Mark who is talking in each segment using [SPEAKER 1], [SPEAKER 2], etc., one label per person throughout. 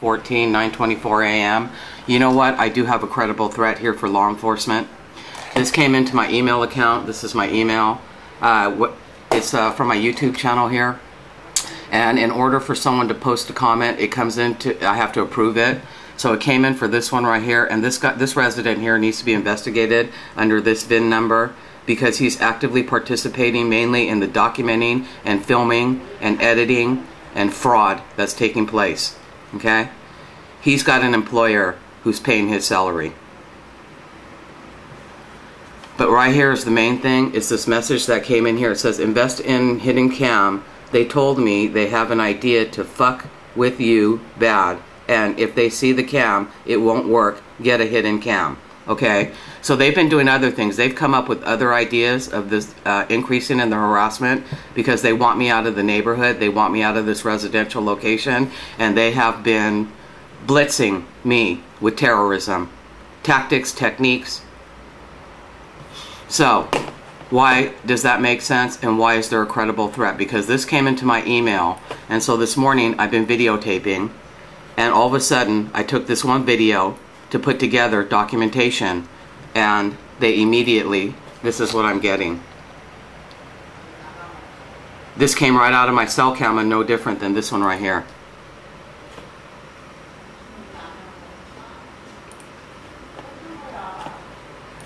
[SPEAKER 1] 9:24 a.m. You know what? I do have a credible threat here for law enforcement. This came into my email account. This is my email. It's from my YouTube channel here. And in order for someone to post a comment, it comes into, I have to approve it. So it came in for this one right here, and this resident here needs to be investigated under this VIN number because he's actively participating mainly in the documenting and filming and editing and fraud that's taking place. Okay? He's got an employer who's paying his salary. But right here is the main thing. It's this message that came in here. It says, invest in hidden cam. They told me they have an idea to fuck with you bad. And if they see the cam, it won't work. Get a hidden cam. Okay? So they've been doing other things. They've come up with other ideas of this increasing in the harassment because they want me out of the neighborhood. They want me out of this residential location. And they have been blitzing me with terrorism. Tactics, techniques. So, why does that make sense, and why is there a credible threat? Because this came into my email, and so this morning I've been videotaping, and all of a sudden I took this one video to put together documentation, and they immediately, this is what I'm getting. This came right out of my cell camera, no different than this one right here.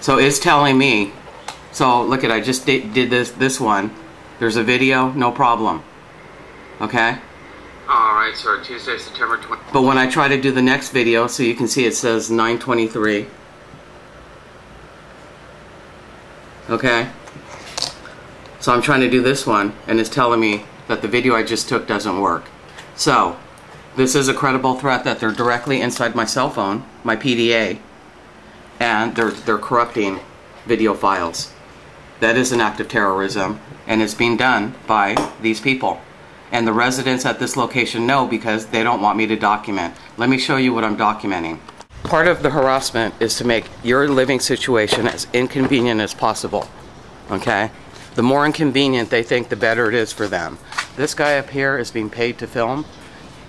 [SPEAKER 1] So it's telling me. So look at, I just did this one. There's a video, no problem. Okay? Alright, sir, Tuesday, September 20th. But when I try to do the next video, so you can see it says 9:23. Okay? So I'm trying to do this one, and it's telling me that the video I just took doesn't work. So, this is a credible threat that they're directly inside my cell phone, my PDA, and they're corrupting video files. That is an act of terrorism, and it's being done by these people. And the residents at this location know because they don't want me to document. Let me show you what I'm documenting. Part of the harassment is to make your living situation as inconvenient as possible. Okay? The more inconvenient they think, the better it is for them. This guy up here is being paid to film.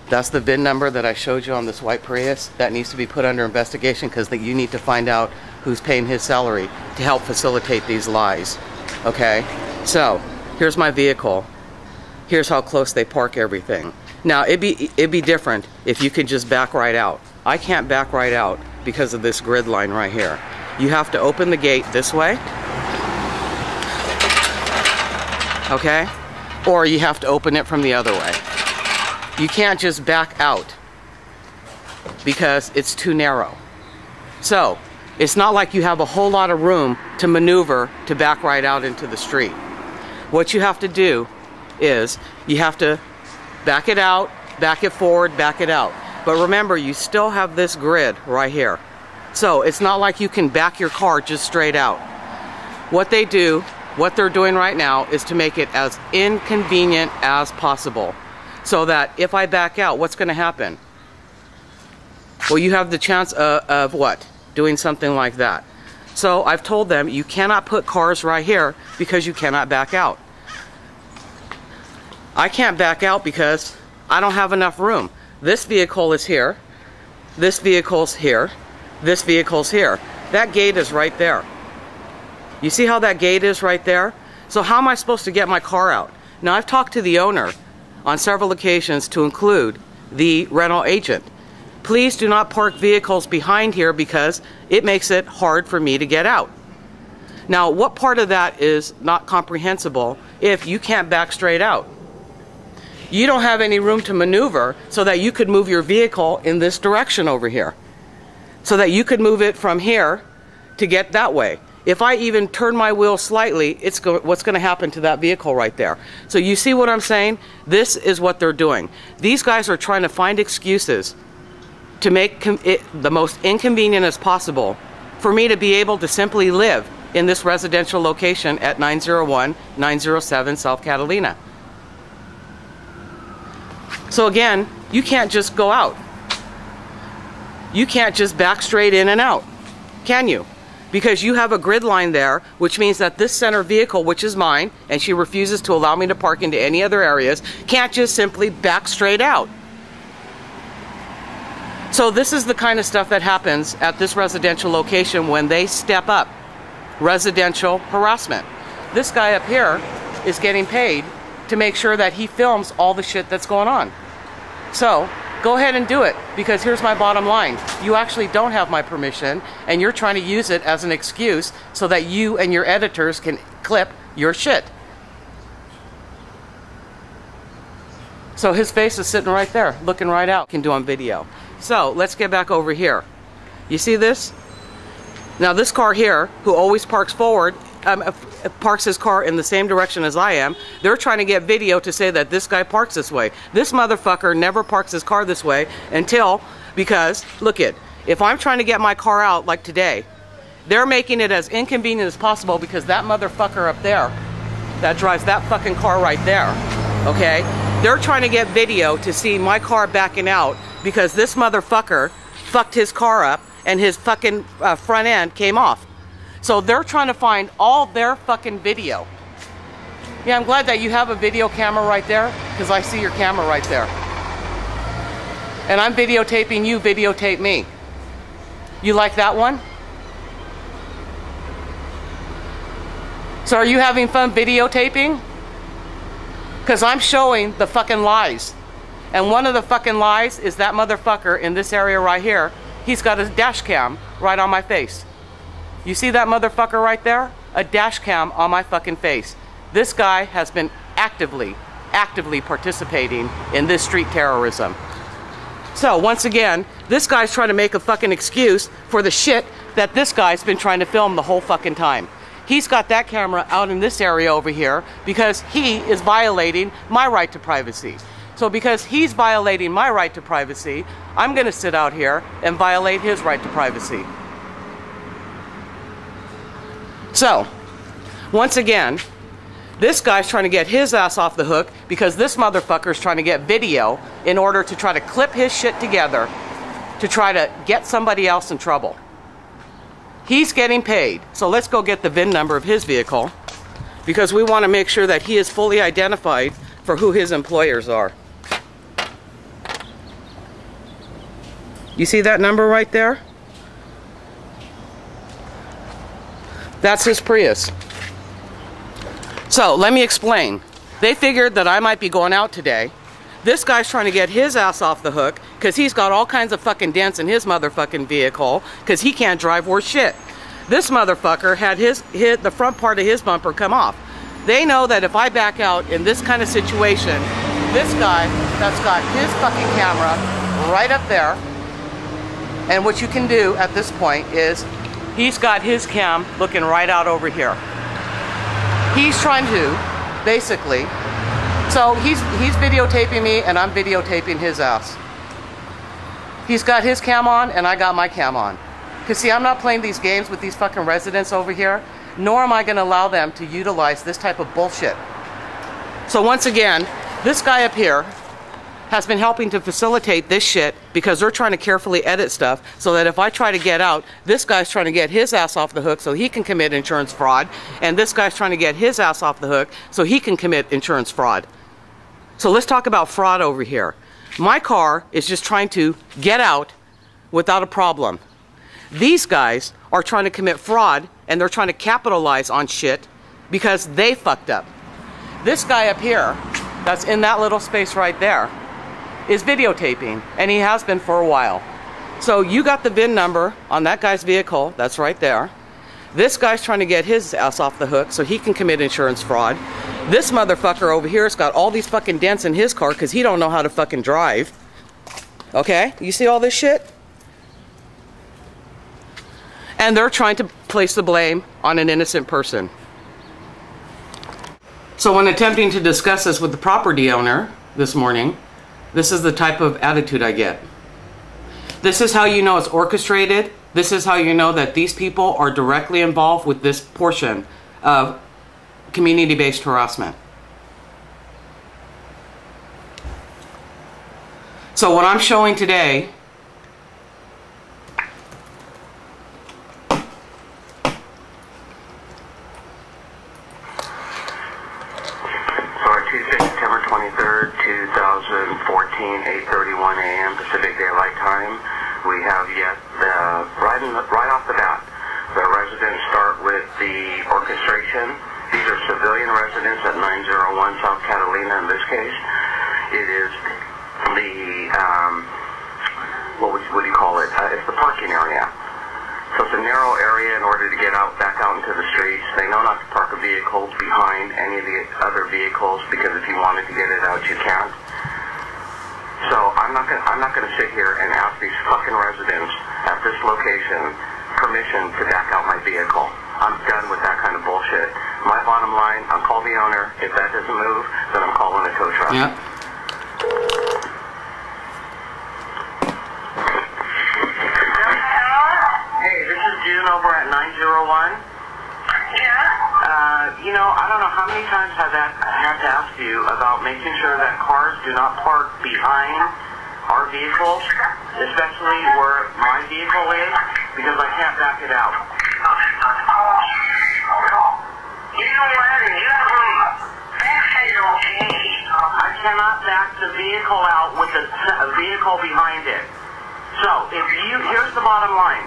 [SPEAKER 1] That's the VIN number that I showed you on this white Prius. That needs to be put under investigation because you need to find out who's paying his salary to help facilitate these lies. Okay? So, here's my vehicle. Here's how close they park everything. Now, it'd be different if you could just back right out. I can't back right out because of this grid line right here. You have to open the gate this way. Okay? Or you have to open it from the other way. You can't just back out because it's too narrow. So, it's not like you have a whole lot of room to maneuver to back right out into the street. What you have to do is you have to back it out, back it forward, back it out. But remember, you still have this grid right here. So it's not like you can back your car just straight out. What they're doing right now is to make it as inconvenient as possible. So that if I back out, what's going to happen? Well, you have the chance of what? Doing something like that. So I've told them you cannot put cars right here because you cannot back out. I can't back out because I don't have enough room. This vehicle is here. This vehicle's here. This vehicle's here. That gate is right there. You see how that gate is right there? So how am I supposed to get my car out? Now, I've talked to the owner on several occasions to include the rental agent. Please do not park vehicles behind here because it makes it hard for me to get out. Now, what part of that is not comprehensible if you can't back straight out? You don't have any room to maneuver so that you could move your vehicle in this direction over here. So that you could move it from here to get that way. If I even turn my wheel slightly, what's going to happen to that vehicle right there? So you see what I'm saying? This is what they're doing. These guys are trying to find excuses to make it the most inconvenient as possible for me to be able to simply live in this residential location at 901-907 South Catalina. So again, you can't just go out. You can't just back straight in and out, can you? Because you have a grid line there, which means that this center vehicle, which is mine, and she refuses to allow me to park into any other areas, can't just simply back straight out. So this is the kind of stuff that happens at this residential location when they step up residential harassment. This guy up here is getting paid to make sure that he films all the shit that's going on. So go ahead and do it, because here's my bottom line. You actually don't have my permission, and you're trying to use it as an excuse so that you and your editors can clip your shit. So his face is sitting right there, looking right out. Can do on video. So let's get back over here. You see this? Now this car here, who always parks forward, parks his car in the same direction as I am, they're trying to get video to say that this guy parks this way. This motherfucker never parks his car this way because, look it, if I'm trying to get my car out like today, they're making it as inconvenient as possible because that motherfucker up there, that drives that fucking car right there, okay? They're trying to get video to see my car backing out because this motherfucker fucked his car up and his fucking front end came off. So they're trying to find all their fucking video. Yeah, I'm glad that you have a video camera right there, because I see your camera right there. And I'm videotaping you, videotape me. You like that one? So are you having fun videotaping? Because I'm showing the fucking lies. And one of the fucking lies is that motherfucker in this area right here, he's got a dash cam right on my face. You see that motherfucker right there? A dash cam on my fucking face. This guy has been actively participating in this street terrorism. So once again, this guy's trying to make a fucking excuse for the shit that this guy's been trying to film the whole fucking time. He's got that camera out in this area over here because he is violating my right to privacy. So because he's violating my right to privacy, I'm gonna sit out here and violate his right to privacy. So, once again, this guy's trying to get his ass off the hook because this motherfucker's trying to get video in order to try to clip his shit together to try to get somebody else in trouble. He's getting paid. So let's go get the VIN number of his vehicle because we want to make sure that he is fully identified for who his employers are. You see that number right there? That's his Prius. So let me explain. They figured that I might be going out today. This guy's trying to get his ass off the hook because he's got all kinds of fucking dents in his motherfucking vehicle because he can't drive worth shit. This motherfucker had the front part of his bumper come off. They know that if I back out in this kind of situation, this guy that's got his fucking camera right up there, and what you can do at this point is he's got his cam looking right out over here. He's trying to, basically, so he's videotaping me and I'm videotaping his ass. He's got his cam on and I got my cam on. Because see, I'm not playing these games with these fucking residents over here, nor am I going to allow them to utilize this type of bullshit. So once again, this guy up here has been helping to facilitate this shit because they're trying to carefully edit stuff so that if I try to get out, this guy's trying to get his ass off the hook so he can commit insurance fraud, and this guy's trying to get his ass off the hook so he can commit insurance fraud. So let's talk about fraud over here. My car is just trying to get out without a problem. These guys are trying to commit fraud and they're trying to capitalize on shit because they fucked up. This guy up here, that's in that little space right there, is videotaping, and he has been for a while. So you got the VIN number on that guy's vehicle, that's right there. This guy's trying to get his ass off the hook so he can commit insurance fraud. This motherfucker over here has got all these fucking dents in his car because he don't know how to fucking drive. Okay, you see all this shit? And they're trying to place the blame on an innocent person. So when attempting to discuss this with the property owner this morning, this is the type of attitude I get. This is how you know it's orchestrated. This is how you know that these people are directly involved with this portion of community-based harassment. So what I'm showing today
[SPEAKER 2] Tuesday, September 23rd, 2014, 8:31 a.m. Pacific Daylight Time. We have yet, right off the bat, the residents start with the orchestration. These are civilian residents at 901 South Catalina in this case. It is the, what do you call it? It's the parking area. So it's a narrow area in order to get back out into the streets. They know not to park a vehicle behind any of the other vehicles because if you wanted to get it out, you can't. So I'm not gonna sit here and ask these fucking residents at this location permission to back out my vehicle. I'm done with that kind of bullshit. My bottom line, I'll call the owner. If that doesn't move, then I'm calling a tow truck.
[SPEAKER 1] Yep.
[SPEAKER 2] Hey, this is June over at 901. Yeah? You know, I don't know how many times I've had to ask you about making sure that cars do not park behind our vehicles, especially where my vehicle is, because I can't back it out. I cannot back the vehicle out with a vehicle behind it. So, here's the bottom line.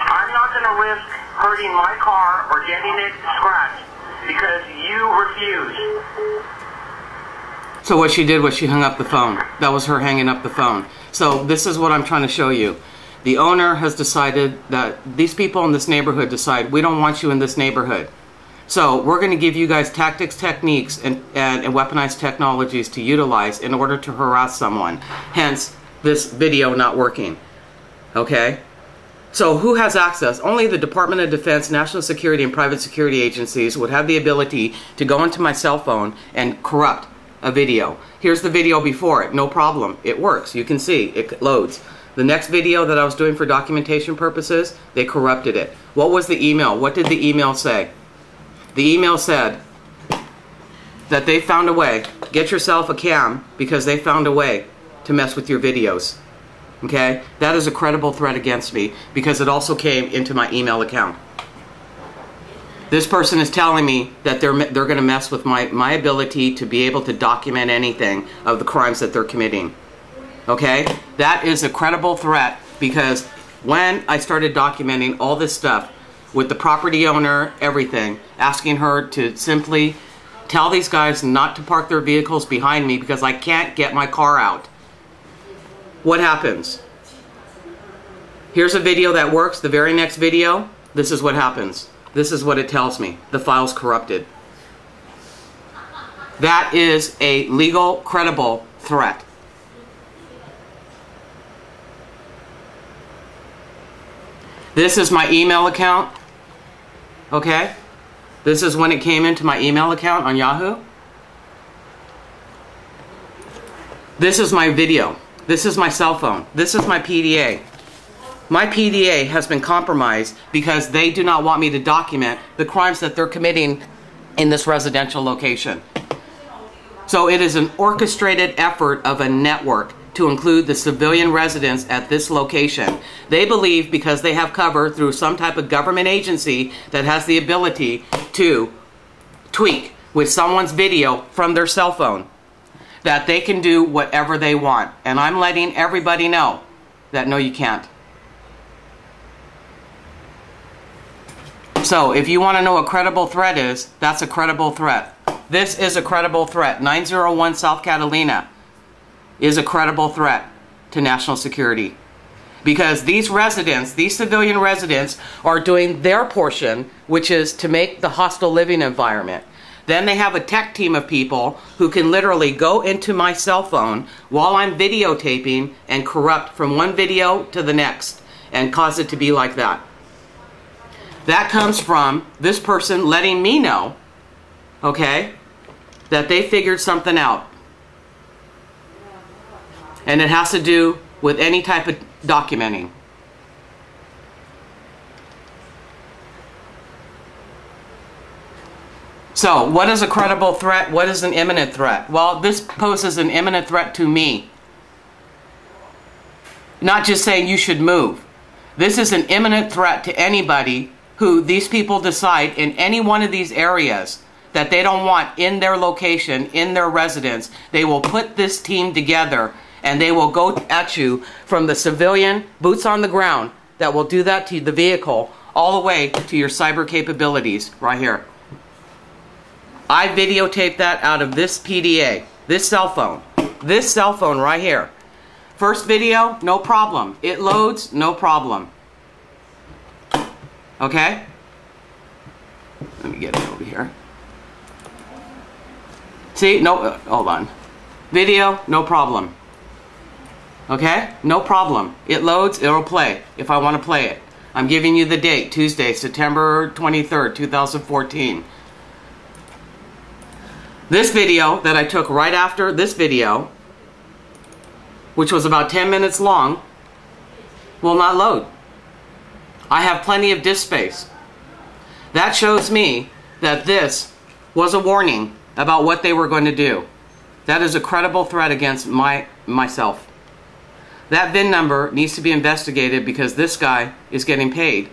[SPEAKER 2] I'm not going to risk hurting my car or getting it scratched because you refuse.
[SPEAKER 1] So what she did was she hung up the phone. That was her hanging up the phone. So this is what I'm trying to show you. The owner has decided that these people in this neighborhood decide, we don't want you in this neighborhood. So we're going to give you guys tactics, techniques, and weaponized technologies to utilize in order to harass someone. Hence, this video not working. Okay? So who has access? Only the Department of Defense, National Security, and private security agencies would have the ability to go into my cell phone and corrupt a video. Here's the video before it. No problem. It works. You can see. It loads. The next video that I was doing for documentation purposes, they corrupted it. What was the email? What did the email say? The email said that they found a way. Get yourself a cam because they found a way to mess with your videos. Okay? That is a credible threat against me because it also came into my email account. This person is telling me that they're going to mess with my ability to be able to document anything of the crimes that they're committing. Okay? That is a credible threat because when I started documenting all this stuff with the property owner, everything, asking her to simply tell these guys not to park their vehicles behind me because I can't get my car out. What happens? Here's a video that works. The very next video, this is what happens. This is what it tells me. The file's corrupted. That is a legal, credible threat. This is my email account. Okay? This is when it came into my email account on Yahoo. This is my video. This is my cell phone. This is my PDA. My PDA has been compromised because they do not want me to document the crimes that they're committing in this residential location. So it is an orchestrated effort of a network to include the civilian residents at this location. They believe because they have cover through some type of government agency that has the ability to tweak with someone's video from their cell phone, that they can do whatever they want. And I'm letting everybody know that no, you can't. So if you want to know what a credible threat is, that's a credible threat. This is a credible threat. 901 South Catalina is a credible threat to national security. Because these residents, these civilian residents, are doing their portion, which is to make the hostile living environment. Then they have a tech team of people who can literally go into my cell phone while I'm videotaping and corrupt from one video to the next and cause it to be like that. That comes from this person letting me know, okay, that they figured something out. And it has to do with any type of documenting. So, what is a credible threat? What is an imminent threat? Well, this poses an imminent threat to me. Not just saying you should move. This is an imminent threat to anybody who these people decide in any one of these areas that they don't want in their location, in their residence. They will put this team together And they will go at you from the civilian, boots on the ground, that will do that to the vehicle, all the way to your cyber capabilities right here. I videotaped that out of this PDA, this cell phone right here. First video, no problem. It loads, no problem. Okay? Let me get it over here. See, no, hold on. Video, no problem. Okay? No problem. It loads, it'll play if I want to play it. I'm giving you the date, Tuesday, September 23rd, 2014. This video that I took right after this video, which was about 10 minutes long, will not load. I have plenty of disk space. That shows me that this was a warning about what they were going to do. That is a credible threat against myself. That VIN number needs to be investigated because this guy is getting paid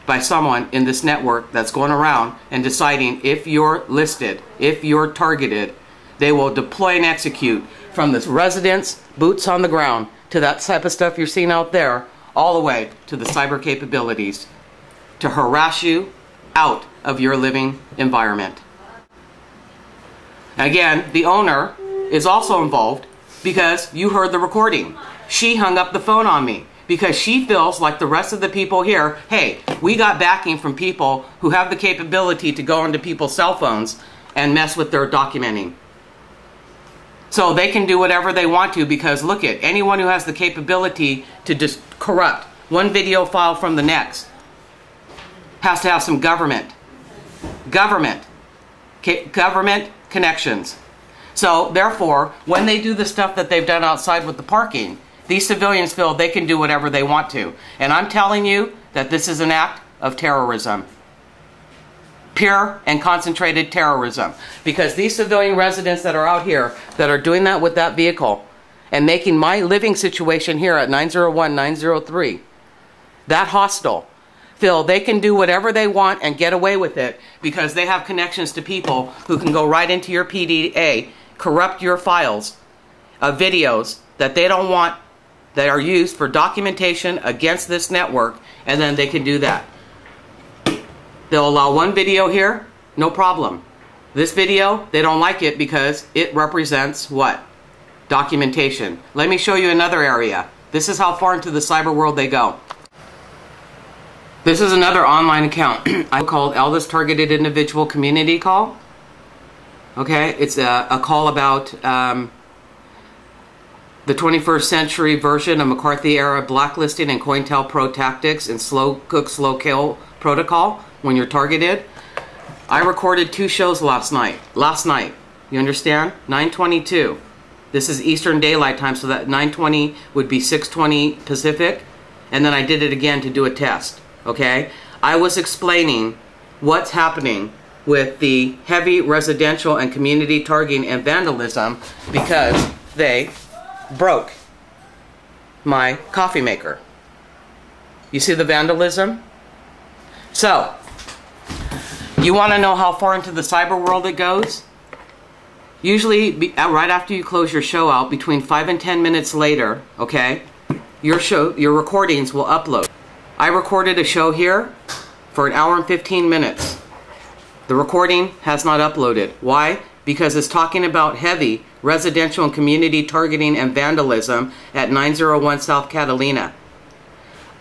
[SPEAKER 1] by someone in this network that's going around and deciding if you're listed, if you're targeted. They will deploy and execute from the residents, boots on the ground, to that type of stuff you're seeing out there, all the way to the cyber capabilities to harass you out of your living environment. Again, the owner is also involved because you heard the recording. She hung up the phone on me because she feels like the rest of the people here, hey, we got backing from people who have the capability to go into people's cell phones and mess with their documenting. So they can do whatever they want to because look at anyone who has the capability to just corrupt one video file from the next has to have some government connections. So therefore, when they do the stuff that they've done outside with the parking, these civilians feel they can do whatever they want to. And I'm telling you that this is an act of terrorism. Pure and concentrated terrorism. Because these civilian residents that are out here that are doing that with that vehicle and making my living situation here at 901, 903 that hostile, feel they can do whatever they want and get away with it because they have connections to people who can go right into your PDA, corrupt your files of videos that they don't want, that are used for documentation against this network, and then they can do that. They'll allow one video here, no problem. This video, they don't like it because it represents what? Documentation. Let me show you another area. This is how far into the cyber world they go. This is another online account I called Elvis Targeted Individual Community Call. Okay, it's a call about the 21st century version of McCarthy-era blacklisting and COINTELPRO tactics and slow cook, slow kill protocol when you're targeted. I recorded 2 shows last night. You understand? 9:22. This is Eastern Daylight Time, so that 9:20 would be 6:20 Pacific. And then I did it again to do a test. Okay? I was explaining what's happening with the heavy residential and community targeting and vandalism because they broke my coffee maker. You see the vandalism? So, you want to know how far into the cyber world it goes? Usually, right after you close your show out, between 5 and 10 minutes later, okay, your recordings will upload. I recorded a show here for 1 hour and 15 minutes. The recording has not uploaded. Why? Because it's talking about heavy residential and community targeting and vandalism at 901 South Catalina.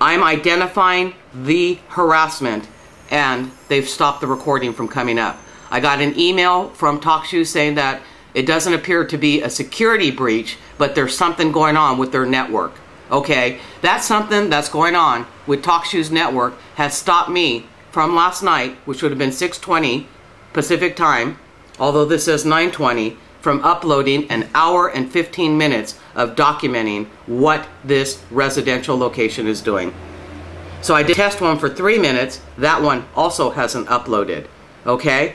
[SPEAKER 1] I'm identifying the harassment and they've stopped the recording from coming up. I got an email from TalkShoe saying that it doesn't appear to be a security breach, but there's something going on with their network. Okay, that's something that's going on with TalkShoe's network has stopped me from last night, which would have been 6:20 Pacific time, although this says 9:20, from uploading 1 hour and 15 minutes of documenting what this residential location is doing. So I did test one for 3 minutes. That one also hasn't uploaded. Okay?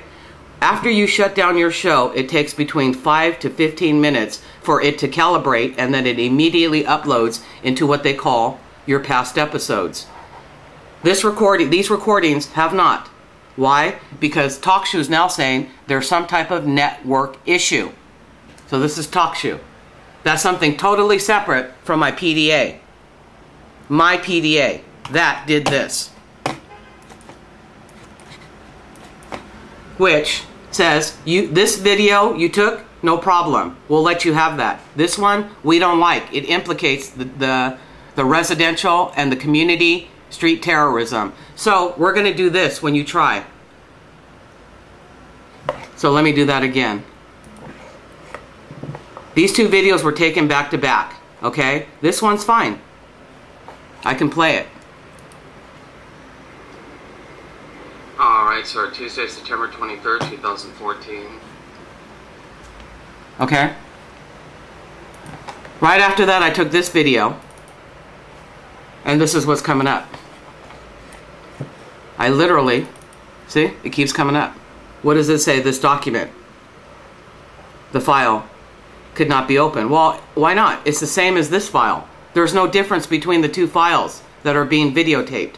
[SPEAKER 1] After you shut down your show, it takes between 5 to 15 minutes for it to calibrate, and then it immediately uploads into what they call your past episodes. These recordings have not. Why? Because TalkShoe is now saying there's some type of network issue. So this is TalkShoe. That's something totally separate from my PDA. My PDA that did this, which says this video you took, no problem, we'll let you have that. This one we don't like. It implicates the residential and the community street terrorism. So we're going to do this when you try. So let me do that again. These two videos were taken back to back. Okay, this one's fine. I can play it. Alright, so Tuesday, September 23rd, 2014. Okay. Right after that, I took this video. And this is what's coming up. I literally, see, it keeps coming up. What does it say? This document, the file, could not be opened. Well, why not? It's the same as this file. There's no difference between the two files that are being videotaped.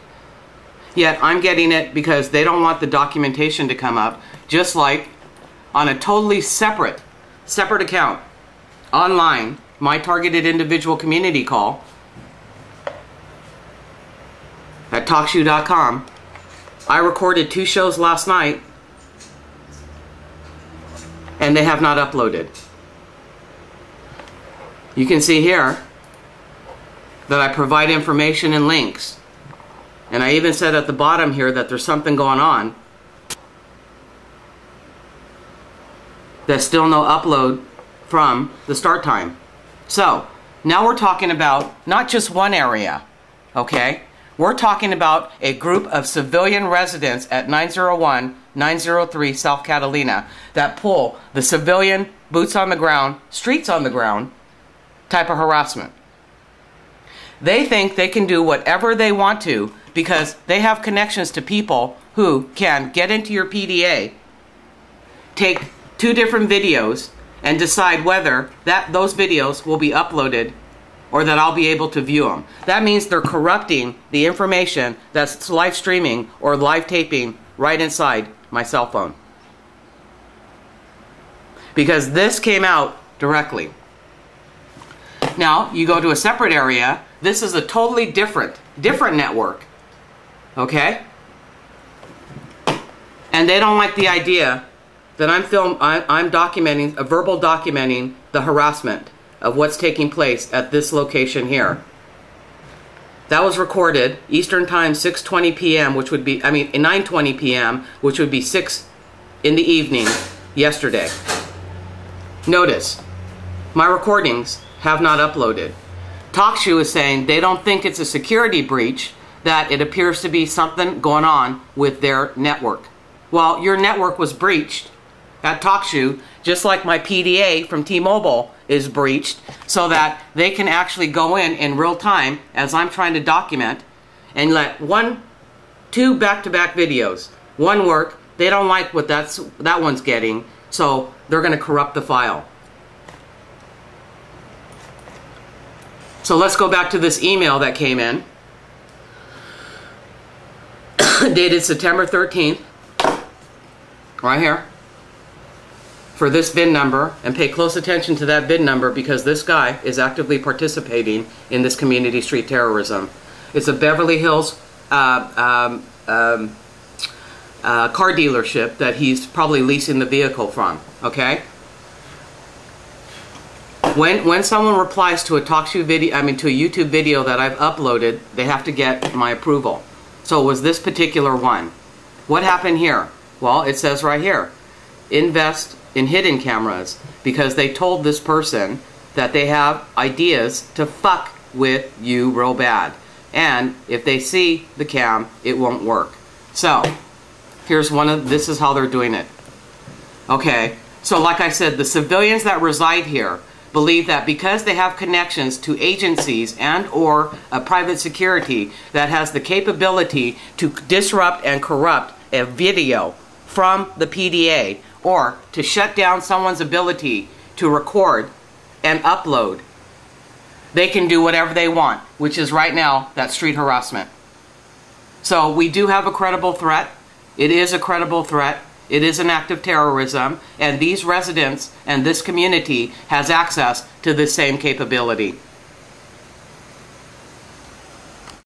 [SPEAKER 1] Yet I'm getting it because they don't want the documentation to come up, just like on a totally separate account online, my targeted individual community call at TalkShoe.com. I recorded 2 shows last night and they have not uploaded. You can see here that I provide information and links. And I even said at the bottom here that there's something going on. There's still no upload from the start time. So, now we're talking about not just one area, okay? We're talking about a group of civilian residents at 901-903 South Catalina that pull the civilian boots on the ground, streets on the ground type of harassment. They think they can do whatever they want to because they have connections to people who can get into your PDA, take 2 different videos, and decide whether those videos will be uploaded or that I'll be able to view them. That means they're corrupting the information that's live streaming or live taping right inside my cell phone. Because this came out directly. Now, you go to a separate area. This is a totally different network. Okay? And they don't like the idea that I'm documenting, verbal documenting the harassment of what's taking place at this location here. That was recorded Eastern Time, 6:20 p.m., which would be, 9:20 p.m., which would be 6 in the evening yesterday. Notice, my recordings have not uploaded. TalkShoe is saying they don't think it's a security breach, that it appears to be something going on with their network. Well, your network was breached at TalkShoe, just like my PDA from T-Mobile is breached, so that they can actually go in real time as I'm trying to document and let 2 back-to-back videos. One work, they don't like what that one's getting, so they're going to corrupt the file. So let's go back to this email that came in, dated September 13th, right here, for this VIN number, and pay close attention to that VIN number because this guy is actively participating in this community street terrorism. It's a Beverly Hills car dealership that he's probably leasing the vehicle from, okay? When someone replies to a TalkShoe video, to a YouTube video that I've uploaded, they have to get my approval. So it was this particular one. What happened here? Well, it says right here, invest in hidden cameras, because they told this person that they have ideas to fuck with you real bad. And if they see the cam, it won't work. So, this is how they're doing it. Okay, so like I said, the civilians that reside here believe that because they have connections to agencies and or a private security that has the capability to disrupt and corrupt a video from the PDA, or to shut down someone's ability to record and upload, they can do whatever they want, which is right now that street harassment. So we do have a credible threat. It is a credible threat. It is an act of terrorism, and these residents and this community has access to the same capability.